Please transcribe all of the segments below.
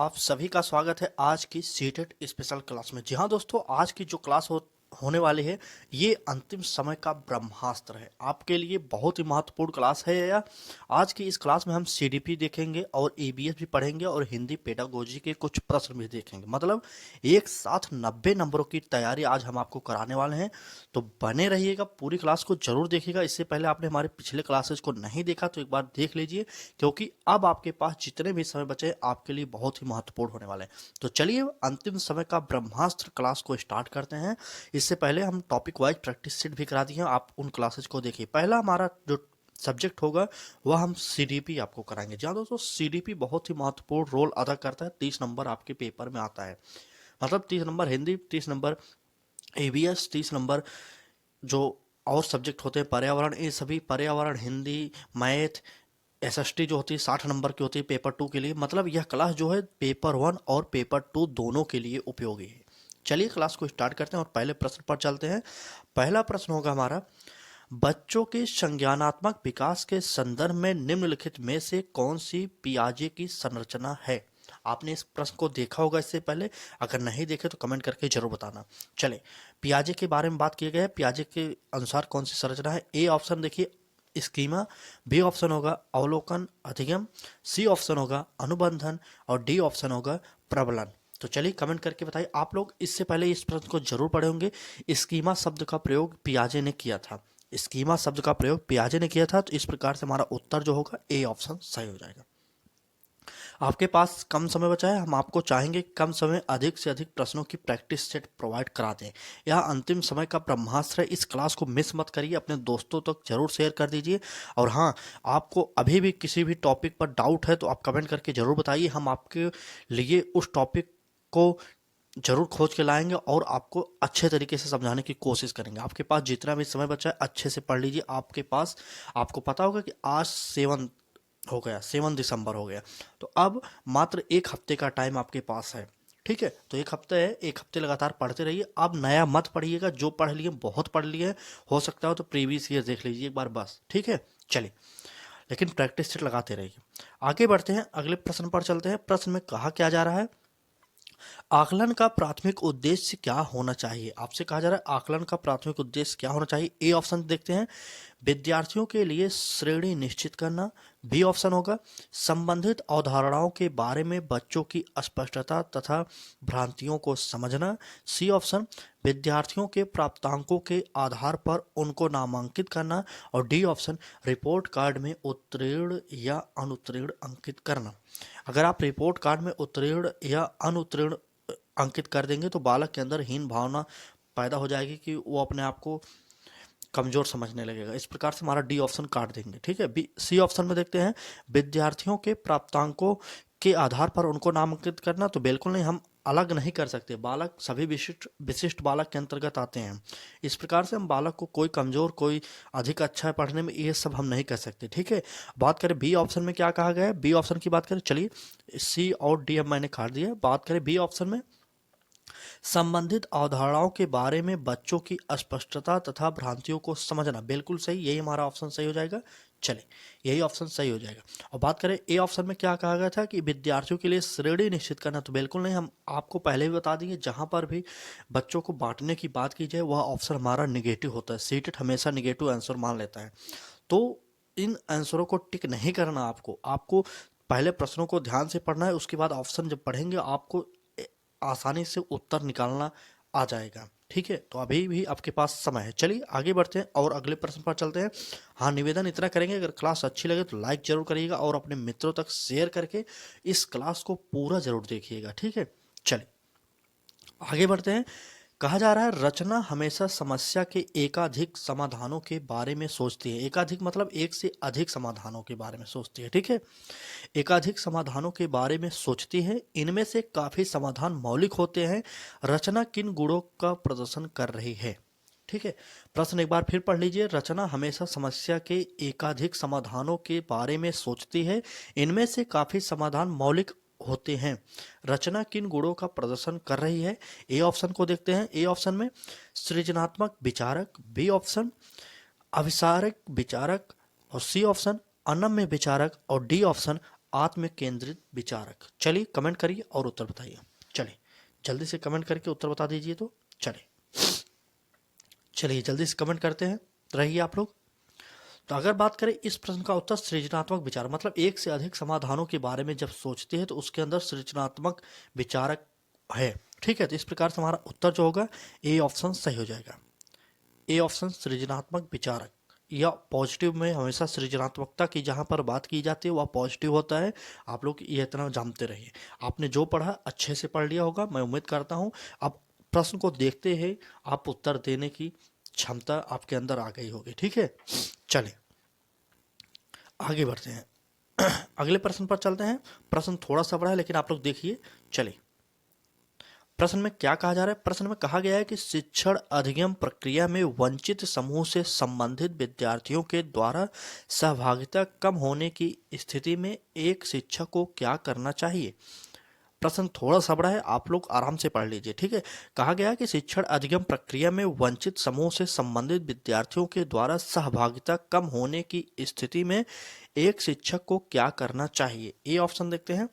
आप सभी का स्वागत है आज की सीटेट स्पेशल क्लास में। जी हाँ दोस्तों, आज की जो क्लास होने वाली है ये अंतिम समय का ब्रह्मास्त्र है। आपके लिए बहुत ही महत्वपूर्ण क्लास है यह। आज की इस क्लास में हम सीडीपी देखेंगे और ईबीएस भी पढ़ेंगे और हिंदी पेडागोजी के कुछ प्रश्न भी देखेंगे। मतलब एक साथ 90 नंबरों की तैयारी आज हम आपको कराने वाले हैं। तो बने रहिएगा, पूरी क्लास को जरूर देखिएगा। इससे पहले आपने हमारे पिछले क्लासेस को नहीं देखा तो एक बार देख लीजिए, क्योंकि अब आपके पास जितने भी समय बचे आपके लिए बहुत ही महत्वपूर्ण होने वाले हैं। तो चलिए अंतिम समय का ब्रह्मास्त्र क्लास को स्टार्ट करते हैं। इससे पहले हम टॉपिक वाइज प्रैक्टिस सेट भी करा दिए हैं, आप उन क्लासेस को देखिए। पहला हमारा जो सब्जेक्ट होगा वह हम सीडीपी आपको कराएंगे। जहाँ दोस्तों सीडीपी बहुत ही महत्वपूर्ण रोल अदा करता है। 30 नंबर आपके पेपर में आता है। मतलब 30 number Hindi, 30 number ABS, 30 number जो और सब्जेक्ट होते हैं पर्यावरण, ये सभी पर्यावरण, हिंदी, मैथ, एसएसटी जो होती है 60 नंबर की होती है पेपर 2 के लिए। मतलब यह क्लास जो है पेपर 1 और पेपर 2 दोनों के लिए उपयोगी है। चलिए क्लास को स्टार्ट करते हैं और पहले प्रश्न पर चलते हैं। पहला प्रश्न होगा हमारा, बच्चों के संज्ञानात्मक विकास के संदर्भ में निम्नलिखित में से कौन सी पियाजे की संरचना है। आपने इस प्रश्न को देखा होगा इससे पहले, अगर नहीं देखे तो कमेंट करके जरूर बताना। चले पियाजे के बारे में बात की गई है। पियाजे के अनुसार कौन सी संरचना है। ए ऑप्शन देखिए स्कीमा, बी ऑप्शन होगा अवलोकन अधिगम, सी ऑप्शन होगा अनुबंधन और डी ऑप्शन होगा प्रबलन। तो चलिए कमेंट करके बताइए। आप लोग इससे पहले इस प्रश्न को जरूर पढ़े होंगे। स्कीमा शब्द का प्रयोग पियाजे ने किया था। स्कीमा शब्द का प्रयोग पियाजे ने किया था। तो इस प्रकार से हमारा उत्तर जो होगा ए ऑप्शन सही हो जाएगा। आपके पास कम समय बचा है, हम आपको चाहेंगे कम समय अधिक से अधिक प्रश्नों की प्रैक्टिस सेट प्रोवाइड करा दें। यह अंतिम समय का ब्रह्मास्त्र है। इस क्लास को मिस मत करिए, अपने दोस्तों तक जरूर शेयर कर दीजिए। और हाँ, आपको अभी भी किसी भी टॉपिक पर डाउट है तो आप कमेंट करके जरूर बताइए। हम आपके लिए उस टॉपिक को जरूर खोज के लाएंगे और आपको अच्छे तरीके से समझाने की कोशिश करेंगे। आपके पास जितना भी समय बचा है अच्छे से पढ़ लीजिए। आपके पास, आपको पता होगा कि आज 7 दिसंबर हो गया। तो अब मात्र एक हफ्ते का टाइम आपके पास है। ठीक है, तो एक हफ्ते है, एक हफ्ते लगातार पढ़ते रहिए। अब नया मत पढ़िएगा, जो पढ़ लिए बहुत पढ़ लिए। हो सकता हो तो प्रीवियस ईयर देख लीजिए एक बार बस। ठीक है, चलिए, लेकिन प्रैक्टिस सेट लगाते रहिए। आगे बढ़ते हैं, अगले प्रश्न पर चलते हैं। प्रश्न में कहा क्या जा रहा है, आकलन का प्राथमिक उद्देश्य क्या होना चाहिए। आपसे कहा जा रहा है आकलन का प्राथमिक उद्देश्य क्या होना चाहिए। ए ऑप्शन देखते हैं, विद्यार्थियों के लिए श्रेणी निश्चित करना। बी ऑप्शन होगा संबंधित अवधारणाओं के बारे में बच्चों की अस्पष्टता तथा भ्रांतियों को समझना। सी ऑप्शन विद्यार्थियों के प्राप्तांकों के आधार पर उनको नामांकित करना। और डी ऑप्शन रिपोर्ट कार्ड में उत्तीर्ण या अनुत्तीर्ण अंकित करना। अगर आप रिपोर्ट कार्ड में उत्तीर्ण या अनुत्तीर्ण अंकित कर देंगे तो बालक के अंदर हीन भावना पैदा हो जाएगी कि वो अपने आप को कमजोर समझने लगेगा। इस प्रकार से हमारा डी ऑप्शन काट देंगे। ठीक है, बी सी ऑप्शन में देखते हैं, विद्यार्थियों के प्राप्तांकों के आधार पर उनको नामांकित करना। तो बिल्कुल नहीं, हम अलग नहीं कर सकते। बालक सभी विशिष्ट विशिष्ट बालक के अंतर्गत आते हैं। इस प्रकार से हम बालक को कोई कमजोर, कोई अधिक अच्छा है पढ़ने में, ये सब हम नहीं कर सकते। ठीक है, बात करें बी ऑप्शन में क्या कहा गया है। बी ऑप्शन की बात करें, चलिए सी और डी मैंने काट दिया। बात करें बी ऑप्शन में, संबंधित अवधारणाओं के बारे में बच्चों की अस्पष्टता तथा भ्रांतियों को समझना। बिल्कुल सही, यही हमारा ऑप्शन सही हो जाएगा। चले, यही ऑप्शन सही हो जाएगा। और बात करें ए ऑप्शन में क्या कहा गया था कि विद्यार्थियों के लिए श्रेणी निश्चित करना। तो बिल्कुल नहीं, हम आपको पहले भी बता दिए, जहां पर भी बच्चों को बांटने की बात की जाए वह ऑप्शन हमारा निगेटिव होता है। सीटेट हमेशा निगेटिव आंसर मान लेता है। तो इन आंसरों को टिक नहीं करना। आपको पहले प्रश्नों को ध्यान से पढ़ना है, उसके बाद ऑप्शन जब पढ़ेंगे आपको आसानी से उत्तर निकालना आ जाएगा। ठीक है, तो अभी भी आपके पास समय है। चलिए आगे बढ़ते हैं और अगले प्रश्न पर चलते हैं। हाँ, निवेदन इतना करेंगे, अगर क्लास अच्छी लगे तो लाइक जरूर करिएगा और अपने मित्रों तक शेयर करके इस क्लास को पूरा जरूर देखिएगा। ठीक है, चलिए आगे बढ़ते हैं। कहा जा रहा है रचना हमेशा समस्या के एकाधिक समाधानों के बारे में सोचती है। एकाधिक मतलब एक से अधिक समाधानों के बारे में सोचती है। ठीक है, एकाधिक समाधानों के बारे में सोचती है। इनमें से काफी समाधान मौलिक होते हैं। रचना किन गुणों का प्रदर्शन कर रही है। ठीक है, प्रश्न एक बार फिर पढ़ लीजिए। रचना हमेशा समस्या के एकाधिक समाधानों के बारे में सोचती है। इनमें से काफी समाधान मौलिक होते हैं। रचना किन गुणों का प्रदर्शन कर रही है। ए ऑप्शन को देखते हैं। ए ऑप्शन में सृजनात्मक विचारक, बी ऑप्शन अभिसारक विचारक और सी ऑप्शन अनम्य विचारक और डी ऑप्शन आत्म केंद्रित विचारक। चलिए कमेंट करिए और उत्तर बताइए। चलिए जल्दी से कमेंट करके उत्तर बता दीजिए। तो चलिए जल्दी से कमेंट करते हैं रहिए आप लोग। तो अगर बात करें इस प्रश्न का उत्तर सृजनात्मक विचार, मतलब एक से अधिक समाधानों के बारे में जब सोचते हैं तो उसके अंदर सृजनात्मक विचारक है। ठीक है, तो इस प्रकार से हमारा उत्तर जो होगा ए ऑप्शन सही हो जाएगा। ए ऑप्शन सृजनात्मक विचारक, या पॉजिटिव में हमेशा सृजनात्मकता की जहां पर बात की जाती है वह पॉजिटिव होता है। आप लोग ये इतना जानते रहिए। आपने जो पढ़ा अच्छे से पढ़ लिया होगा, मैं उम्मीद करता हूं। अब प्रश्न को देखते ही आप उत्तर देने की क्षमता आपके अंदर आ गई होगी। ठीक है, चलिए आगे बढ़ते हैं। अगले प्रश्न पर चलते हैं। प्रश्न थोड़ा सा बड़ा है लेकिन आप लोग देखिए। चलिए प्रश्न में क्या कहा जा रहा है। प्रश्न में कहा गया है कि शिक्षण अधिगम प्रक्रिया में वंचित समूह से संबंधित विद्यार्थियों के द्वारा सहभागिता कम होने की स्थिति में एक शिक्षक को क्या करना चाहिए। प्रश्न थोड़ा सा बड़ा है, आप लोग आराम से पढ़ लीजिए। ठीक है, कहा गया है कि शिक्षण अधिगम प्रक्रिया में वंचित समूह से संबंधित विद्यार्थियों के द्वारा सहभागिता कम होने की स्थिति में एक शिक्षक को क्या करना चाहिए। ए ऑप्शन देखते हैं।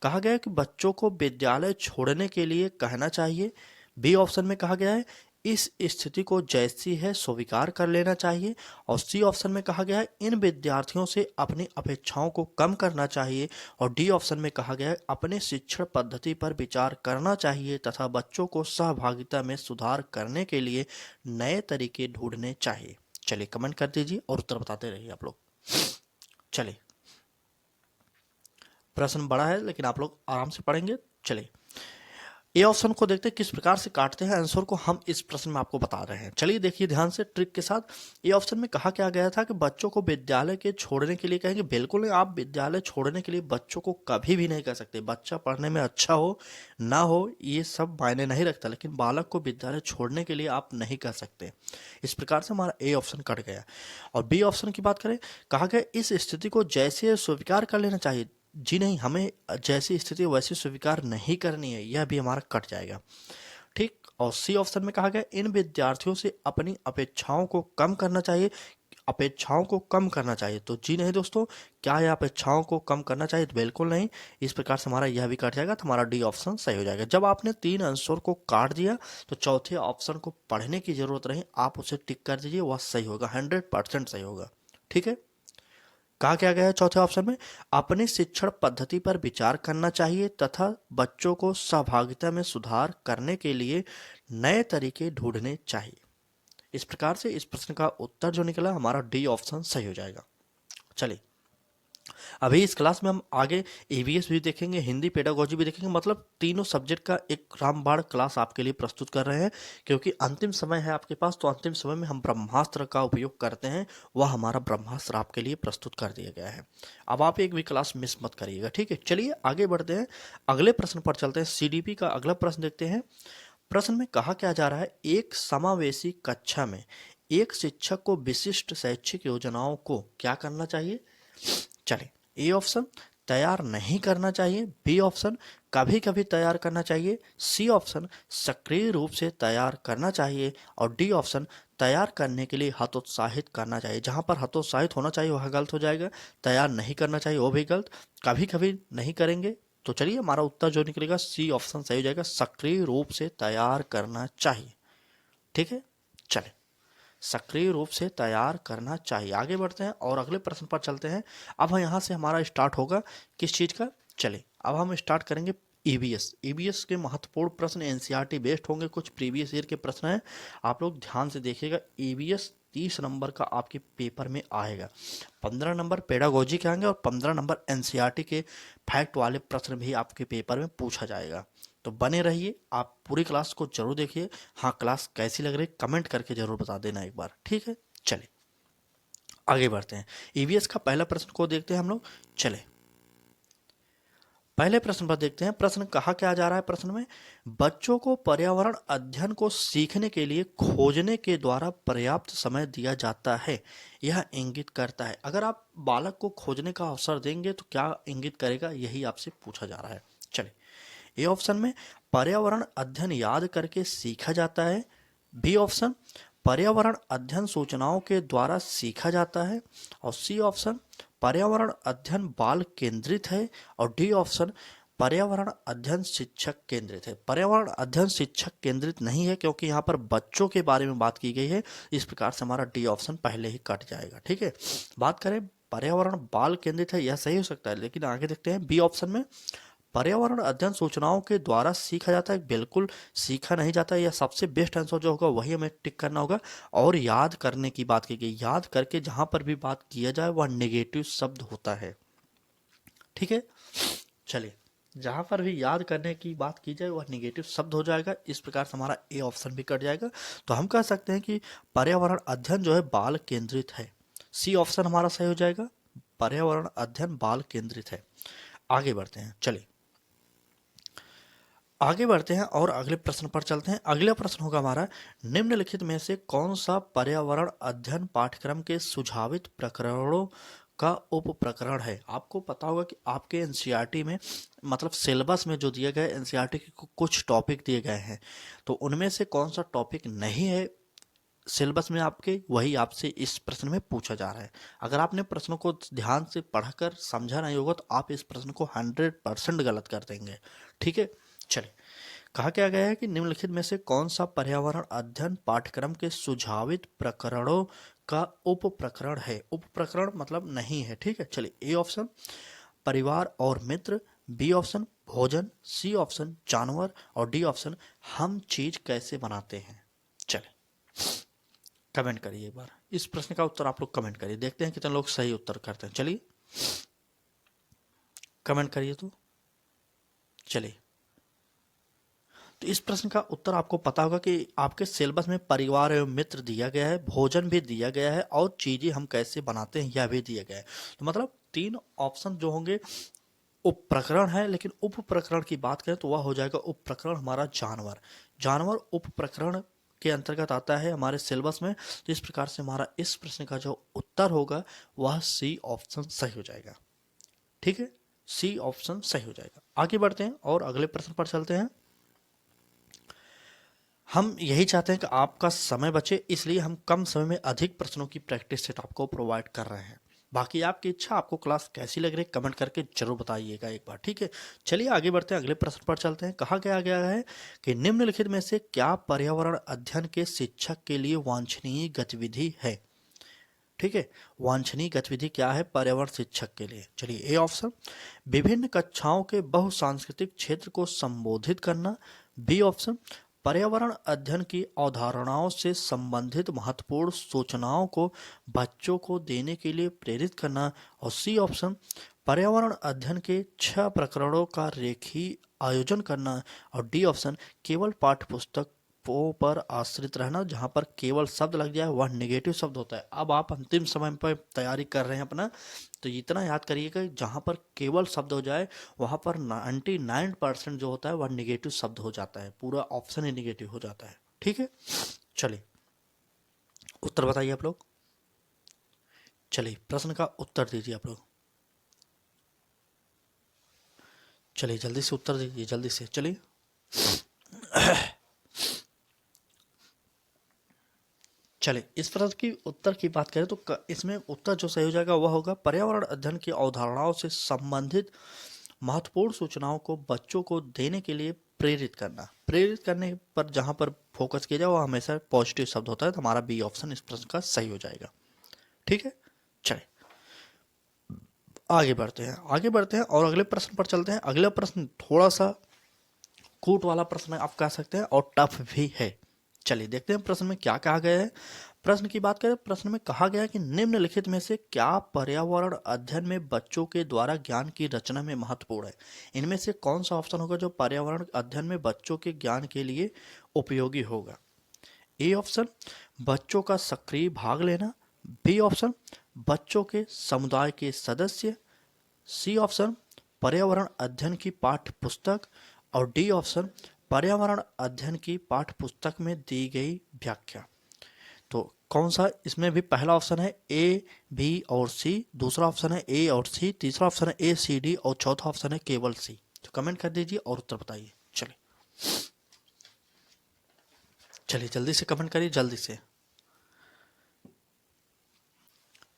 कहा गया है कि बच्चों को विद्यालय छोड़ने के लिए कहना चाहिए। बी ऑप्शन में कहा गया है इस स्थिति को जैसी है स्वीकार कर लेना चाहिए। और सी ऑप्शन में कहा गया है इन विद्यार्थियों से अपनी अपेक्षाओं को कम करना चाहिए। और डी ऑप्शन में कहा गया है अपने शिक्षण पद्धति पर विचार करना चाहिए तथा बच्चों को सहभागिता में सुधार करने के लिए नए तरीके ढूंढने चाहिए। चलिए कमेंट कर दीजिए और उत्तर बताते रहिए आप लोग। चलिए प्रश्न बड़ा है लेकिन आप लोग आराम से पढ़ेंगे। चलिए ए ऑप्शन को देखते हैं किस प्रकार से काटते हैं आंसर को, हम इस प्रश्न में आपको बता रहे हैं। चलिए देखिए ध्यान से ट्रिक के साथ। ए ऑप्शन में कहा क्या गया था कि बच्चों को विद्यालय के छोड़ने के लिए कहेंगे। बिल्कुल नहीं, आप विद्यालय छोड़ने के लिए बच्चों को कभी भी नहीं कह सकते। बच्चा पढ़ने में अच्छा हो ना हो ये सब मायने नहीं रखता, लेकिन बालक को विद्यालय छोड़ने के लिए आप नहीं कह सकते। इस प्रकार से हमारा ए ऑप्शन कट गया। और बी ऑप्शन की बात करें, कहा गया इस स्थिति को जैसे स्वीकार कर लेना चाहिए। जी नहीं, हमें जैसी स्थिति वैसी स्वीकार नहीं करनी है, यह भी हमारा कट जाएगा। ठीक, और सी ऑप्शन में कहा गया इन विद्यार्थियों से अपनी अपेक्षाओं को कम करना चाहिए। अपेक्षाओं को कम करना चाहिए, तो जी नहीं दोस्तों, क्या यह अपेक्षाओं को कम करना चाहिए? तो बिल्कुल नहीं। इस प्रकार से हमारा यह भी कट जाएगा, तो हमारा डी ऑप्शन सही हो जाएगा। जब आपने तीन आंसर को काट दिया तो चौथे ऑप्शन को पढ़ने की जरूरत नहीं, आप उसे टिक कर दीजिए, वह सही होगा, 100% सही होगा। ठीक है, कहा क्या गया है चौथे ऑप्शन में, अपनी शिक्षण पद्धति पर विचार करना चाहिए तथा बच्चों को सहभागिता में सुधार करने के लिए नए तरीके ढूंढने चाहिए। इस प्रकार से इस प्रश्न का उत्तर जो निकला हमारा डी ऑप्शन सही हो जाएगा। चलिए अभी इस क्लास में हम आगे ईवीएस भी देखेंगे, हिंदी पेडागोजी भी देखेंगे, मतलब तीनों सब्जेक्ट का एक रामबाण क्लास आपके लिए प्रस्तुत कर रहे हैं। क्योंकि अंतिम समय है आपके पास, तो अंतिम समय में हम ब्रह्मास्त्र का उपयोग करते हैं, वह हमारा ब्रह्मास्त्र आपके लिए प्रस्तुत कर दिया गया है। अब आप एक भी क्लास मिस मत करिएगा। ठीक है, चलिए आगे बढ़ते हैं, अगले प्रश्न पर चलते हैं। सीडीपी का अगला प्रश्न देखते हैं। प्रश्न में कहा क्या जा रहा है, एक समावेशी कक्षा में एक शिक्षक को विशिष्ट शैक्षिक योजनाओं को क्या करना चाहिए। चलिए ए ऑप्शन तैयार नहीं करना चाहिए। बी ऑप्शन कभी कभी तैयार करना चाहिए। सी ऑप्शन सक्रिय रूप से तैयार करना चाहिए। और डी ऑप्शन तैयार करने के लिए हतोत्साहित करना चाहिए। जहां पर हतोत्साहित होना चाहिए वह गलत हो जाएगा, तैयार नहीं करना चाहिए वो भी गलत, कभी कभी नहीं करेंगे। तो चलिए हमारा उत्तर जो निकलेगा सी ऑप्शन सही हो जाएगा, सक्रिय रूप से तैयार करना चाहिए। ठीक है, चले सक्रिय रूप से तैयार करना चाहिए। आगे बढ़ते हैं और अगले प्रश्न पर चलते हैं। अब यहाँ से हमारा स्टार्ट होगा किस चीज़ का। चले अब हम स्टार्ट करेंगे ईवीएस। ईवीएस के महत्वपूर्ण प्रश्न एनसीईआरटी बेस्ड होंगे, कुछ प्रीवियस ईयर के प्रश्न हैं, आप लोग ध्यान से देखिएगा। ईवीएस 30 नंबर का आपके पेपर में आएगा, 15 नंबर पेडागोजी के आएंगे और 15 नंबर एनसीईआरटी के फैक्ट वाले प्रश्न भी आपके पेपर में पूछा जाएगा। तो बने रहिए, आप पूरी क्लास को जरूर देखिए। हाँ, क्लास कैसी लग रही कमेंट करके जरूर बता देना एक बार। ठीक है, चलिए आगे बढ़ते हैं। ईवीएस का पहला प्रश्न को देखते हैं हम लोग। चले पहले प्रश्न पर देखते हैं। प्रश्न कहा क्या जा रहा है। प्रश्न में बच्चों को पर्यावरण अध्ययन को सीखने के लिए खोजने के द्वारा पर्याप्त समय दिया जाता है, यह इंगित करता है। अगर आप बालक को खोजने का अवसर देंगे तो क्या इंगित करेगा, यही आपसे पूछा जा रहा है। चलिए ए ऑप्शन में पर्यावरण अध्ययन याद करके सीखा जाता है। बी ऑप्शन पर्यावरण अध्ययन सूचनाओं के द्वारा सीखा जाता है। और सी ऑप्शन पर्यावरण अध्ययन बाल केंद्रित है, और डी ऑप्शन पर्यावरण अध्ययन शिक्षक केंद्रित है। पर्यावरण अध्ययन शिक्षक केंद्रित नहीं है क्योंकि यहाँ पर बच्चों के बारे में बात की गई है, इस प्रकार से हमारा डी ऑप्शन पहले ही कट जाएगा। ठीक है, बात करें पर्यावरण बाल केंद्रित है, यह सही हो सकता है, लेकिन आगे देखते हैं बी ऑप्शन में पर्यावरण अध्ययन सूचनाओं के द्वारा सीखा जाता है, बिल्कुल सीखा नहीं जाता है। यह सबसे बेस्ट आंसर जो होगा वही हमें टिक करना होगा। और याद करने की बात की गई, याद करके जहां पर भी बात किया जाए वह नेगेटिव शब्द होता है। ठीक है, चलिए जहां पर भी याद करने की बात की जाए वह निगेटिव शब्द हो जाएगा, इस प्रकार से हमारा ए ऑप्शन भी कट जाएगा। तो हम कह सकते हैं कि पर्यावरण अध्ययन जो है बाल केंद्रित है, सी ऑप्शन हमारा सही हो जाएगा, पर्यावरण अध्ययन बाल केंद्रित है। आगे बढ़ते हैं, चलिए आगे बढ़ते हैं और अगले प्रश्न पर चलते हैं। अगला प्रश्न होगा हमारा, निम्नलिखित में से कौन सा पर्यावरण अध्ययन पाठ्यक्रम के सुझावित प्रकरणों का उप प्रकरण है। आपको पता होगा कि आपके एनसीईआरटी में मतलब सिलेबस में जो दिए गए एनसीईआरटी के कुछ टॉपिक दिए गए हैं, तो उनमें से कौन सा टॉपिक नहीं है सिलेबस में आपके, वही आपसे इस प्रश्न में पूछा जा रहा है। अगर आपने प्रश्नों को ध्यान से पढ़कर समझा नहीं होगा तो आप इस प्रश्न को 100% गलत कर देंगे। ठीक है, चलिए कहा क्या गया है कि निम्नलिखित में से कौन सा पर्यावरण अध्ययन पाठ्यक्रम के सुझावित प्रकरणों का उप प्रकरण है। उप प्रकरण मतलब नहीं है। ठीक है, चलिए ए ऑप्शन परिवार और मित्र, बी ऑप्शन भोजन, सी ऑप्शन जानवर, और डी ऑप्शन हम चीज कैसे बनाते हैं। चलिए कमेंट करिए एक बार, इस प्रश्न का उत्तर आप लोग कमेंट करिए, देखते हैं कितने लोग सही उत्तर करते हैं। चलिए कमेंट करिए। तो चलिए, तो इस प्रश्न का उत्तर आपको पता होगा कि आपके सिलेबस में परिवार एवं मित्र दिया गया है, भोजन भी दिया गया है, और चीजें हम कैसे बनाते हैं यह भी दिया गया है। तो मतलब 3 ऑप्शन जो होंगे उप प्रकरण है, लेकिन उप प्रकरण की बात करें तो वह हो जाएगा उप प्रकरण हमारा जानवर। जानवर उप प्रकरण के अंतर्गत आता है हमारे सिलेबस में। तो इस प्रकार से हमारा इस प्रश्न का जो उत्तर होगा वह सी ऑप्शन सही हो जाएगा। ठीक है, सी ऑप्शन सही हो जाएगा। आगे बढ़ते हैं और अगले प्रश्न पर चलते हैं। हम यही चाहते हैं कि आपका समय बचे, इसलिए हम कम समय में अधिक प्रश्नों की प्रैक्टिस सेट आपको प्रोवाइड कर रहे हैं। बाकी आपकी इच्छा, आपको क्लास कैसी लग रही है कमेंट करके जरूर बताइएगा एक बार। ठीक है, चलिए आगे बढ़ते हैं, अगले प्रश्न पर चलते हैं। कहा गया है कि निम्नलिखित में से क्या पर्यावरण अध्ययन के शिक्षक के लिए वांछनीय गतिविधि है। ठीक है, वांछनीय गतिविधि क्या है पर्यावरण शिक्षक के लिए। चलिए ए ऑप्शन विभिन्न कक्षाओं के बहुसांस्कृतिक क्षेत्र को संबोधित करना, बी ऑप्शन पर्यावरण अध्ययन की अवधारणाओं से संबंधित महत्वपूर्ण सूचनाओं को बच्चों को देने के लिए प्रेरित करना, और सी ऑप्शन पर्यावरण अध्ययन के 6 प्रकरणों का रेखीय आयोजन करना, और डी ऑप्शन केवल पाठ्य पुस्तकों पर आश्रित रहना, जहां पर केवल शब्द लग जाए वह नेगेटिव शब्द होता है। अब आप अंतिम समय पर तैयारी कर रहे हैं अपना, तो इतना याद करिएगा जहां पर केवल शब्द हो जाए वहां पर 99% जो होता है वह निगेटिव शब्द हो जाता है, पूरा ऑप्शन ही निगेटिव हो जाता है। ठीक है, चलिए उत्तर बताइए आप लोग। चलिए प्रश्न का उत्तर दीजिए आप लोग, चलिए जल्दी से उत्तर दीजिए, जल्दी से चलिए। चलिए इस प्रश्न की उत्तर की बात करें तो इसमें उत्तर जो सही हो जाएगा वह होगा पर्यावरण अध्ययन की अवधारणाओं से संबंधित महत्वपूर्ण सूचनाओं को बच्चों को देने के लिए प्रेरित करना। प्रेरित करने पर जहां पर फोकस किया जाए वह हमेशा पॉजिटिव शब्द होता है, तो हमारा बी ऑप्शन इस प्रश्न का सही हो जाएगा। ठीक है, चलिए आगे बढ़ते हैं, आगे बढ़ते हैं और अगले प्रश्न पर चलते हैं। अगला प्रश्न थोड़ा सा कूट वाला प्रश्न आप कह सकते हैं और टफ भी है। चलिए देखते हैं प्रश्न में क्या कहा गया है। प्रश्न की बात करें, प्रश्न में कहा गया है कि निम्नलिखित में से क्या पर्यावरण अध्ययन में बच्चों के द्वारा ज्ञान की रचना में महत्वपूर्ण है। इनमें से कौन सा ऑप्शन होगा जो पर्यावरण अध्ययन में बच्चों के ज्ञान के लिए उपयोगी होगा। ए ऑप्शन बच्चों का सक्रिय भाग लेना, बी ऑप्शन बच्चों के समुदाय के सदस्य, सी ऑप्शन पर्यावरण अध्ययन की पाठ्य पुस्तक, और डी ऑप्शन पर्यावरण अध्ययन की पाठ्य पुस्तक में दी गई व्याख्या। तो कौन सा इसमें भी पहला ऑप्शन है ए बी और सी, दूसरा ऑप्शन है ए और सी, तीसरा ऑप्शन है ए सी डी, और चौथा ऑप्शन है केवल सी। तो कमेंट कर दीजिए और उत्तर बताइए। चलिए जल्दी से कमेंट करिए जल्दी से।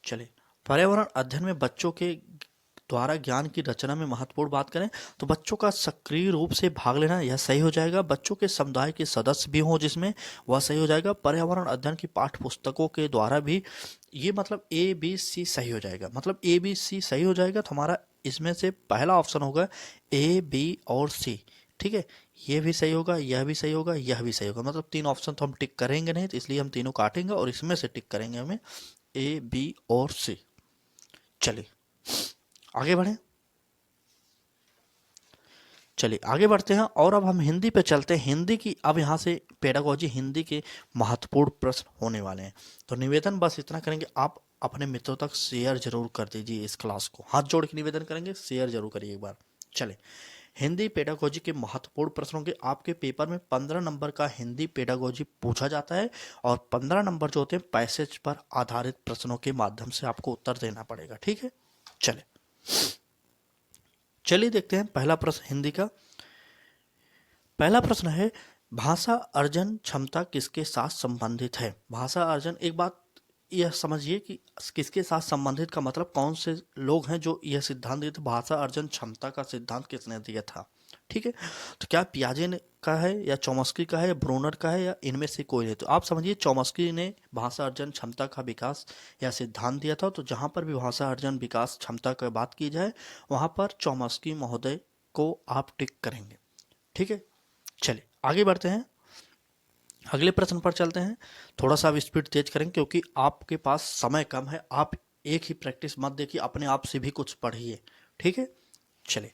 चलिए पर्यावरण अध्ययन में बच्चों के द्वारा ज्ञान की रचना में महत्वपूर्ण बात करें तो बच्चों का सक्रिय रूप से भाग लेना यह सही हो जाएगा। बच्चों के समुदाय के सदस्य भी हों जिसमें, वह सही हो जाएगा। पर्यावरण अध्ययन की पाठ्य पुस्तकों के द्वारा भी, ये मतलब ए बी सी सही हो जाएगा। मतलब ए बी सी सही हो जाएगा तो हमारा इसमें से पहला ऑप्शन होगा ए बी और सी। ठीक है, ये भी सही होगा, यह भी सही होगा, यह भी सही होगा। मतलब तीन ऑप्शन तो हम टिक करेंगे नहीं, तो इसलिए हम तीनों काटेंगे और इसमें से टिक करेंगे हमें ए बी और सी। चलिए आगे बढ़ें। चलिए आगे बढ़ते हैं और अब हम हिंदी पे चलते हैं। हिंदी की अब यहाँ से पेडागोजी हिंदी के महत्वपूर्ण प्रश्न होने वाले हैं। तो निवेदन बस इतना करेंगे, आप अपने मित्रों तक शेयर जरूर कर दीजिए इस क्लास को। हाथ जोड़ के निवेदन करेंगे, शेयर जरूर करिए एक बार। चले, हिंदी पेडागोजी के महत्वपूर्ण प्रश्नों के आपके पेपर में 15 नंबर का हिंदी पेडागोजी पूछा जाता है और 15 नंबर जो होते हैं पैसेज पर आधारित प्रश्नों के माध्यम से आपको उत्तर देना पड़ेगा। ठीक है, चले चलिए देखते हैं पहला प्रश्न हिंदी का। पहला प्रश्न है, भाषा अर्जन क्षमता किसके साथ संबंधित है? भाषा अर्जन, एक बात यह समझिए कि किसके साथ संबंधित का मतलब कौन से लोग हैं जो यह सिद्धांत दिए थे। भाषा अर्जन क्षमता का सिद्धांत किसने दिया था? ठीक है, तो क्या पियाजे ने का है या चॉम्स्की का है या ब्रूनर का है या इनमें से कोई नहीं? तो आप समझिए चॉम्स्की ने भाषा अर्जन क्षमता का विकास या सिद्धांत दिया था। तो जहां पर भी भाषा अर्जन विकास क्षमता की बात की जाए वहां पर चॉम्स्की महोदय को आप टिक करेंगे। ठीक है, चलिए आगे बढ़ते हैं, अगले प्रश्न पर चलते हैं। थोड़ा सा अब स्पीड तेज करेंगे क्योंकि आपके पास समय कम है। आप एक ही प्रैक्टिस मत देखिए, अपने आप से भी कुछ पढ़िए। ठीक है, चलिए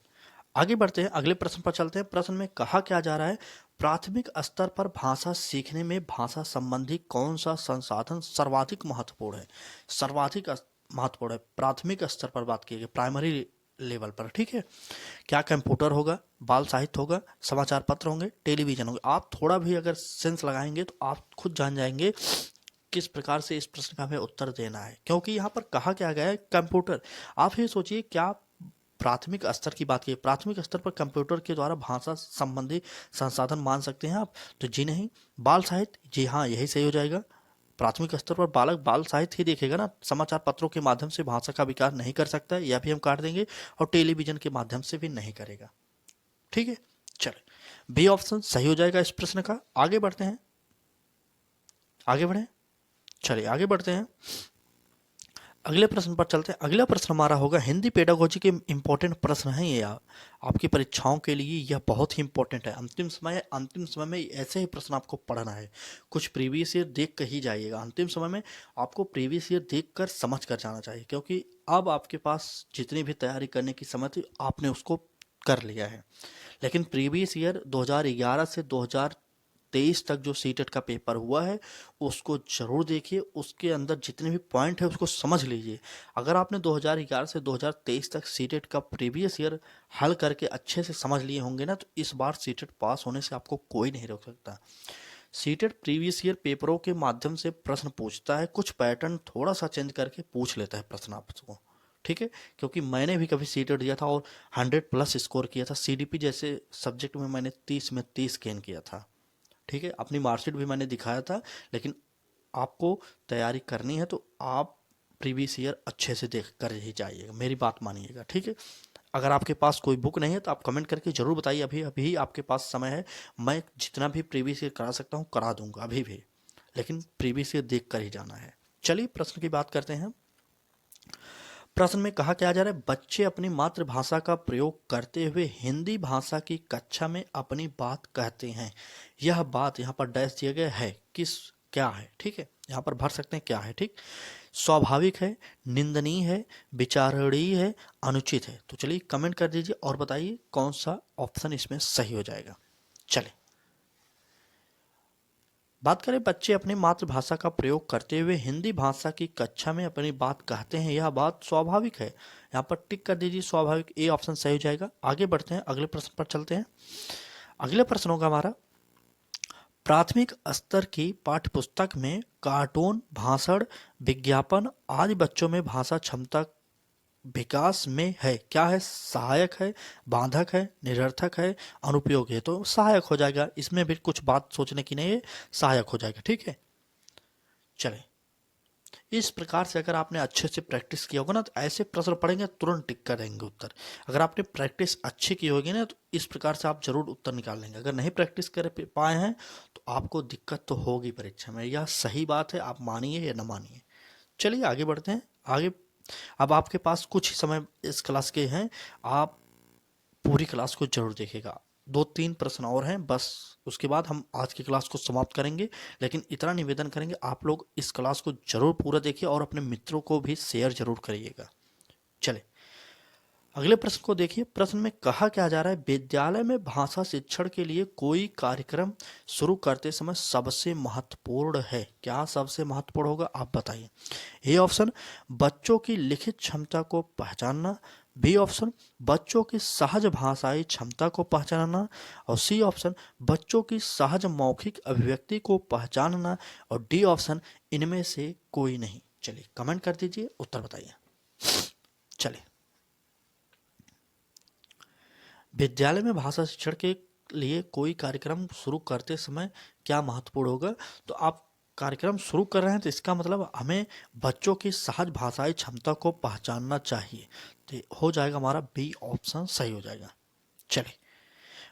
आगे बढ़ते हैं, अगले प्रश्न पर चलते हैं। प्रश्न में कहा क्या जा रहा है, प्राथमिक स्तर पर भाषा सीखने में भाषा संबंधी कौन सा संसाधन सर्वाधिक महत्वपूर्ण है? सर्वाधिक महत्वपूर्ण है, प्राथमिक स्तर पर बात की गई, प्राइमरी लेवल पर। ठीक है, क्या कंप्यूटर होगा, बाल साहित्य होगा, समाचार पत्र होंगे, टेलीविजन होंगे? आप थोड़ा भी अगर सेंस लगाएंगे तो आप खुद जान जाएंगे किस प्रकार से इस प्रश्न का हमें उत्तर देना है, क्योंकि यहाँ पर कहा क्या गया है कंप्यूटर। आप ये सोचिए, क्या प्राथमिक स्तर की बात की, प्राथमिक स्तर पर कंप्यूटर के द्वारा भाषा संबंधी संसाधन मान सकते हैं आप? तो जी नहीं। बाल साहित्य, जी हाँ, यही सही हो जाएगा। प्राथमिक स्तर पर बालक बाल साहित्य ही देखेगा ना, समाचार पत्रों के माध्यम से भाषा का विकास नहीं कर सकता, यह भी हम काट देंगे। और टेलीविजन के माध्यम से भी नहीं करेगा। ठीक है, चले बी ऑप्शन सही हो जाएगा इस प्रश्न का। आगे बढ़ते हैं, आगे बढ़े, चलिए आगे बढ़ते हैं, अगले प्रश्न पर चलते हैं। अगला प्रश्न हमारा होगा, हिंदी पेडागोजी के इंपॉर्टेंट प्रश्न हैं ये आपकी परीक्षाओं के लिए, यह बहुत ही इंपॉर्टेंट है। अंतिम समय में ऐसे ही प्रश्न आपको पढ़ना है। कुछ प्रीवियस ईयर देख कर ही जाइएगा, अंतिम समय में आपको प्रीवियस ईयर देख कर समझ कर जाना चाहिए, क्योंकि अब आपके पास जितनी भी तैयारी करने की समय थी आपने उसको कर लिया है। लेकिन प्रीवियस ईयर 2011 से 2023 तक जो सीटेट का पेपर हुआ है उसको जरूर देखिए, उसके अंदर जितने भी पॉइंट है उसको समझ लीजिए। अगर आपने 2011 से 2023 तक सीटेट का प्रीवियस ईयर हल करके अच्छे से समझ लिए होंगे ना, तो इस बार सीटेट पास होने से आपको कोई नहीं रोक सकता। सीटेट प्रीवियस ईयर पेपरों के माध्यम से प्रश्न पूछता है, कुछ पैटर्न थोड़ा सा चेंज करके पूछ लेता है प्रश्न आपको। ठीक है, क्योंकि मैंने भी कभी सीटेट दिया था और 100+ स्कोर किया था। सीडीपी जैसे सब्जेक्ट में मैंने 30 में 30 गेन किया था। ठीक है, अपनी मार्कशीट भी मैंने दिखाया था। लेकिन आपको तैयारी करनी है तो आप प्रीवियस ईयर अच्छे से देख कर ही जाइएगा, मेरी बात मानिएगा। ठीक है, अगर आपके पास कोई बुक नहीं है तो आप कमेंट करके जरूर बताइए, अभी अभी आपके पास समय है। मैं जितना भी प्रीवियस ईयर करा सकता हूँ करा दूंगा अभी भी, लेकिन प्रीवियस ईयर देख कर ही जाना है। चलिए प्रश्न की बात करते हैं। प्रश्न में कहा क्या जा रहा है, बच्चे अपनी मातृभाषा का प्रयोग करते हुए हिंदी भाषा की कक्षा में अपनी बात कहते हैं। यह बात यहाँ पर डैश दिया गया है, किस क्या है? ठीक है, यहाँ पर भर सकते हैं क्या है। ठीक, स्वाभाविक है, निंदनीय है, विचारणीय है, अनुचित है? तो चलिए कमेंट कर दीजिए और बताइए कौन सा ऑप्शन इसमें सही हो जाएगा। चलिए बात करें, बच्चे अपनी मातृभाषा का प्रयोग करते हुए हिंदी भाषा की कक्षा में अपनी बात कहते हैं, यह बात स्वाभाविक है। यहाँ पर टिक कर दीजिए, स्वाभाविक, ए ऑप्शन सही हो जाएगा। आगे बढ़ते हैं, अगले प्रश्न पर चलते हैं। अगले प्रश्न होगा हमारा, प्राथमिक स्तर की पाठ्यपुस्तक में कार्टून, भाषण, विज्ञापन आदि बच्चों में भाषा क्षमता विकास में है, क्या है? सहायक है, बाधक है, निरर्थक है, अनुपयोगी है? तो सहायक हो जाएगा, इसमें भी कुछ बात सोचने की नहीं है, सहायक हो जाएगा। ठीक है, चले इस प्रकार से अगर आपने अच्छे से प्रैक्टिस किया होगा ना तो ऐसे प्रश्न पढ़ेंगे तुरंत टिक कर देंगे उत्तर। अगर आपने प्रैक्टिस अच्छी की होगी ना तो इस प्रकार से आप जरूर उत्तर निकाल लेंगे। अगर नहीं प्रैक्टिस कर पाए हैं तो आपको दिक्कत तो होगी परीक्षा में, यह सही बात है, आप मानिए या न मानिए। चलिए आगे बढ़ते हैं। आगे अब आपके पास कुछ ही समय इस क्लास के हैं, आप पूरी क्लास को जरूर देखिएगा। 2-3 प्रश्न और हैं बस, उसके बाद हम आज की क्लास को समाप्त करेंगे। लेकिन इतना निवेदन करेंगे आप लोग इस क्लास को जरूर पूरा देखिए और अपने मित्रों को भी शेयर जरूर करिएगा। चले अगले प्रश्न को देखिए। प्रश्न में कहा क्या जा रहा है, विद्यालय में भाषा शिक्षण के लिए कोई कार्यक्रम शुरू करते समय सबसे महत्वपूर्ण है। क्या सबसे महत्वपूर्ण होगा आप बताइए। ए ऑप्शन बच्चों की लिखित क्षमता को पहचानना, बी ऑप्शन बच्चों की सहज भाषाई क्षमता को पहचानना, और सी ऑप्शन बच्चों की सहज मौखिक अभिव्यक्ति को पहचानना, और डी ऑप्शन इनमें से कोई नहीं। चलिए कमेंट कर दीजिए, उत्तर बताइए। चलिए विद्यालय में भाषा शिक्षण के लिए कोई कार्यक्रम शुरू करते समय क्या महत्वपूर्ण होगा। तो आप कार्यक्रम शुरू कर रहे हैं तो इसका मतलब हमें बच्चों की सहज भाषाई क्षमता को पहचानना चाहिए। तो हो जाएगा हमारा बी ऑप्शन सही हो जाएगा। चलिए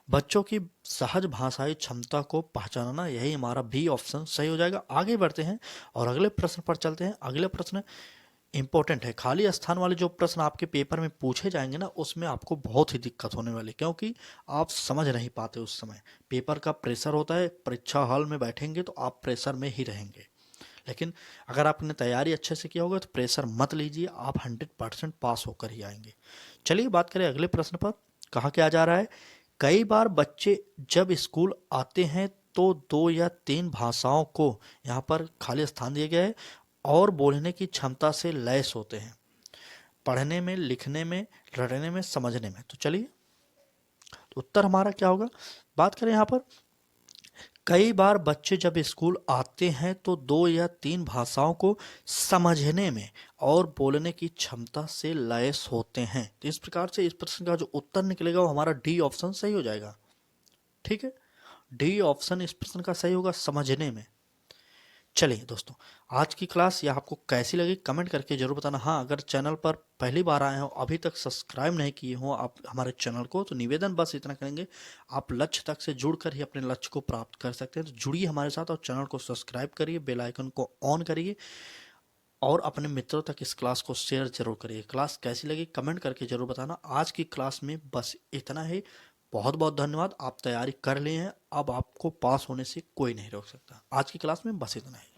बच्चों की सहज भाषाई क्षमता को पहचानना, यही हमारा बी ऑप्शन सही हो जाएगा। आगे बढ़ते हैं और अगले प्रश्न पर चलते हैं। अगले प्रश्न इंपॉर्टेंट है। खाली स्थान वाले जो प्रश्न आपके पेपर में पूछे जाएंगे ना उसमें आपको बहुत ही दिक्कत होने वाली, क्योंकि आप समझ नहीं पाते उस समय। पेपर का प्रेशर होता है, परीक्षा हॉल में बैठेंगे तो आप प्रेशर में ही रहेंगे। लेकिन अगर आपने तैयारी अच्छे से किया होगा तो प्रेशर मत लीजिए, आप 100% पास होकर ही आएंगे। चलिए बात करें अगले प्रश्न पर। कहा क्या जा रहा है, कई बार बच्चे जब स्कूल आते हैं तो 2 या 3 भाषाओं को, यहाँ पर खाली स्थान दिया गया है, और बोलने की क्षमता से लैस होते हैं, पढ़ने में, लिखने में, रटने में, समझने में। तो चलिए तो उत्तर हमारा क्या होगा। बात करें यहाँ पर, कई बार बच्चे जब स्कूल आते हैं तो 2 या 3 भाषाओं को समझने में और बोलने की क्षमता से लैस होते हैं। तो इस प्रकार से इस प्रश्न का जो उत्तर निकलेगा वो हमारा डी ऑप्शन सही हो जाएगा। ठीक है, डी ऑप्शन इस प्रश्न का सही होगा, समझने में। चलिए दोस्तों आज की क्लास यह आपको कैसी लगी कमेंट करके जरूर बताना। हाँ अगर चैनल पर पहली बार आए हो, अभी तक सब्सक्राइब नहीं किए हो आप हमारे चैनल को, तो निवेदन बस इतना करेंगे, आप लक्ष्य तक से जुड़कर ही अपने लक्ष्य को प्राप्त कर सकते हैं। तो जुड़िए हमारे साथ और चैनल को सब्सक्राइब करिए, बेल आइकन को ऑन करिए और अपने मित्रों तक इस क्लास को शेयर जरूर करिए। क्लास कैसी लगी कमेंट करके जरूर बताना। आज की क्लास में बस इतना ही। बहुत बहुत धन्यवाद, आप तैयारी कर लिए हैं, अब आपको पास होने से कोई नहीं रोक सकता। आज की क्लास में बस इतना ही।